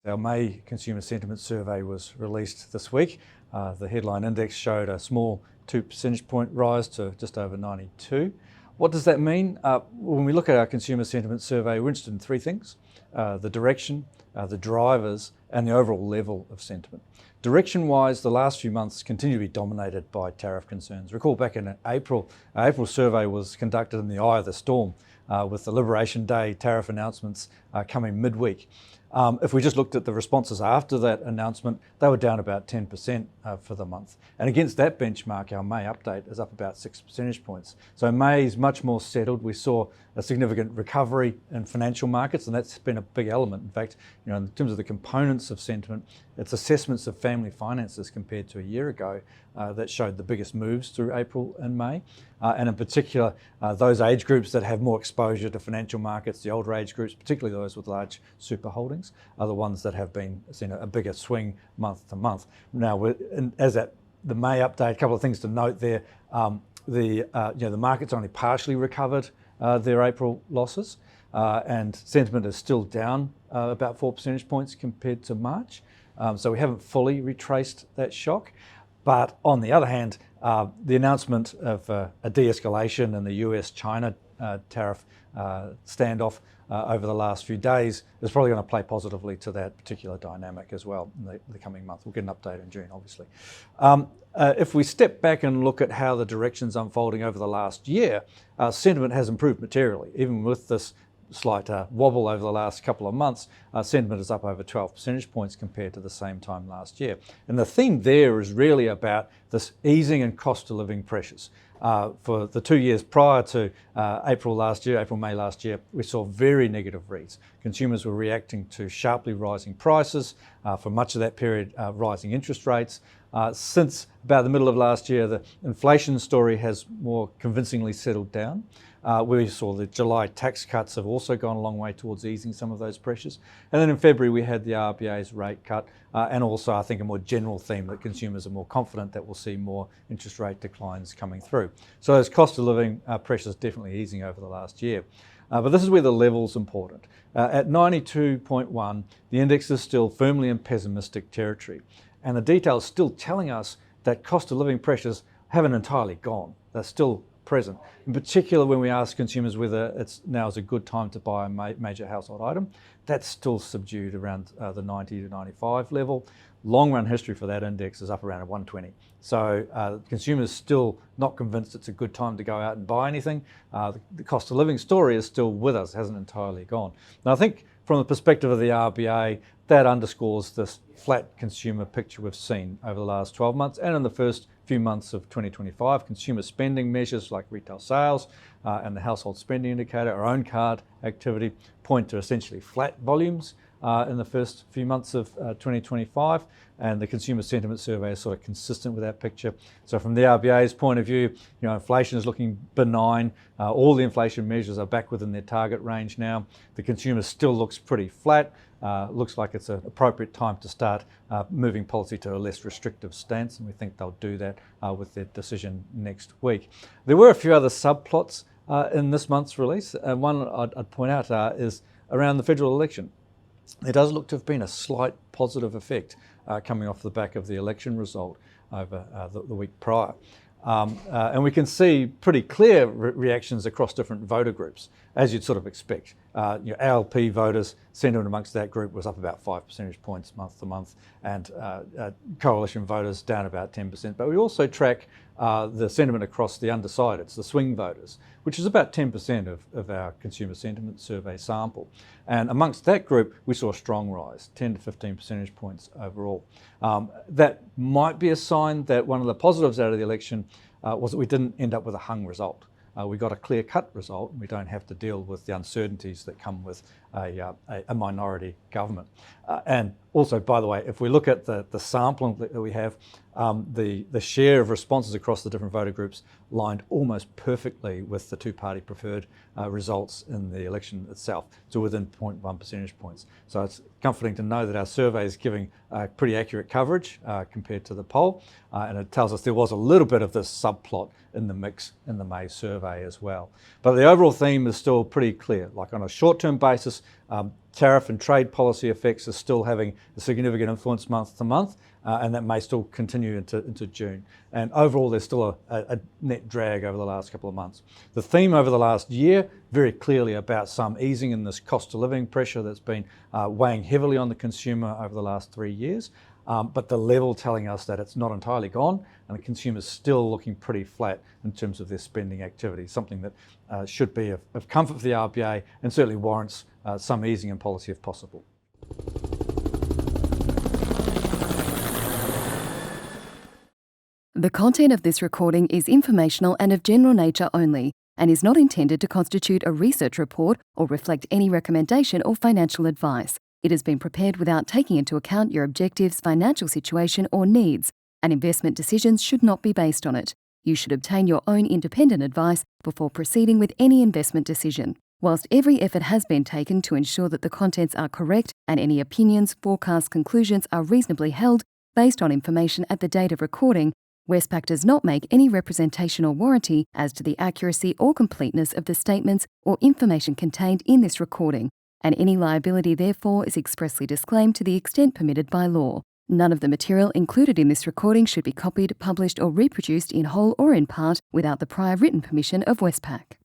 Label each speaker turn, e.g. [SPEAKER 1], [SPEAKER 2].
[SPEAKER 1] Our May Consumer Sentiment Survey was released this week. The headline index showed a small 2 percentage point rise to just over 92. What does that mean? When we look at our Consumer Sentiment Survey, we're interested in three things: the direction, the drivers, and the overall level of sentiment. Direction-wise, the last few months continue to be dominated by tariff concerns. Recall back in April, our April survey was conducted in the eye of the storm, with the Liberation Day tariff announcements coming midweek. If we just looked at the responses after that announcement, they were down about 10% for the month. And against that benchmark, our May update is up about 6 percentage points. So May is much more settled. We saw a significant recovery in financial markets, and that's been a big element. In fact, in terms of the components of sentiment, it's assessments of family finances compared to a year ago that showed the biggest moves through April and May. And in particular, those age groups that have more exposure to financial markets, the older age groups, particularly those with large super holdings, are the ones that have been seen a bigger swing month to month. Now, as at the May update, a couple of things to note there. The market's only partially recovered their April losses, and sentiment is still down about 4 percentage points compared to March. So we haven't fully retraced that shock. But on the other hand, the announcement of a de-escalation in the US-China tariff standoff over the last few days is probably going to play positively to that particular dynamic as well in the coming month. We'll get an update in June, obviously. If we step back and look at how the direction's unfolding over the last year, sentiment has improved materially. Even with this slight wobble over the last couple of months, sentiment is up over 12 percentage points compared to the same time last year. And the theme there is really about this easing and cost of living pressures. For the 2 years prior to April, May last year, we saw very negative reads. Consumers were reacting to sharply rising prices, for much of that period rising interest rates. Since about the middle of last year, the inflation story has more convincingly settled down. We saw the July tax cuts have also gone a long way towards easing some of those pressures. And then in February, we had the RBA's rate cut, and also I think a more general theme that consumers are more confident that we'll see more interest rate declines coming through. So those cost of living pressures definitely easing over the last year. But this is where the level's important. At 92.1, the index is still firmly in pessimistic territory. And the detail is still telling us that cost of living pressures haven't entirely gone. They're still present. In particular, when we ask consumers whether now is a good time to buy a major household item, that's still subdued around the 90 to 95 level. Long run history for that index is up around 120. So consumers still not convinced it's a good time to go out and buy anything. The cost of living story is still with us, hasn't entirely gone. Now I think from the perspective of the RBA, that underscores this flat consumer picture we've seen over the last 12 months and in the first few months of 2025. Consumer spending measures like retail sales and the household spending indicator, our own card activity, point to essentially flat volumes in the first few months of 2025, and the Consumer Sentiment Survey is sort of consistent with that picture. So from the RBA's point of view, inflation is looking benign. All the inflation measures are back within their target range now. The consumer still looks pretty flat. Looks like it's an appropriate time to start moving policy to a less restrictive stance, and we think they'll do that with their decision next week. There were a few other subplots in this month's release. One I'd point out is around the federal election. There does look to have been a slight positive effect coming off the back of the election result over the week prior. And we can see pretty clear reactions across different voter groups, as you'd sort of expect. ALP voters, sentiment amongst that group was up about 5 percentage points month to month, and coalition voters down about 10%. But we also track the sentiment across the undecideds, the swing voters, which is about 10% of our consumer sentiment survey sample. And amongst that group, we saw a strong rise, 10 to 15 percentage points overall. That might be a sign that one of the positives out of the election was that we didn't end up with a hung result. We got a clear-cut result, and we don't have to deal with the uncertainties that come with a minority government. And also, by the way, if we look at the sampling that we have, the share of responses across the different voter groups lined almost perfectly with the two-party preferred results in the election itself, so within 0.1 percentage points. So it's comforting to know that our survey is giving pretty accurate coverage compared to the poll, and it tells us there was a little bit of this subplot in the mix in the May survey as well. But the overall theme is still pretty clear. Like on a short-term basis, tariff and trade policy effects are still having a significant influence month to month, and that may still continue into June. And overall, there's still a net drag over the last couple of months. The theme over the last year, very clearly about some easing in this cost of living pressure that's been weighing heavily on the consumer over the last 3 years. But the level telling us that it's not entirely gone, and the consumer's still looking pretty flat in terms of their spending activity, something that should be of comfort for the RBA and certainly warrants some easing in policy if possible.
[SPEAKER 2] The content of this recording is informational and of general nature only, and is not intended to constitute a research report or reflect any recommendation or financial advice. It has been prepared without taking into account your objectives, financial situation, or needs, and investment decisions should not be based on it. You should obtain your own independent advice before proceeding with any investment decision. Whilst every effort has been taken to ensure that the contents are correct and any opinions, forecasts, conclusions are reasonably held based on information at the date of recording, Westpac does not make any representation or warranty as to the accuracy or completeness of the statements or information contained in this recording, and any liability therefore is expressly disclaimed to the extent permitted by law. None of the material included in this recording should be copied, published or reproduced in whole or in part without the prior written permission of Westpac.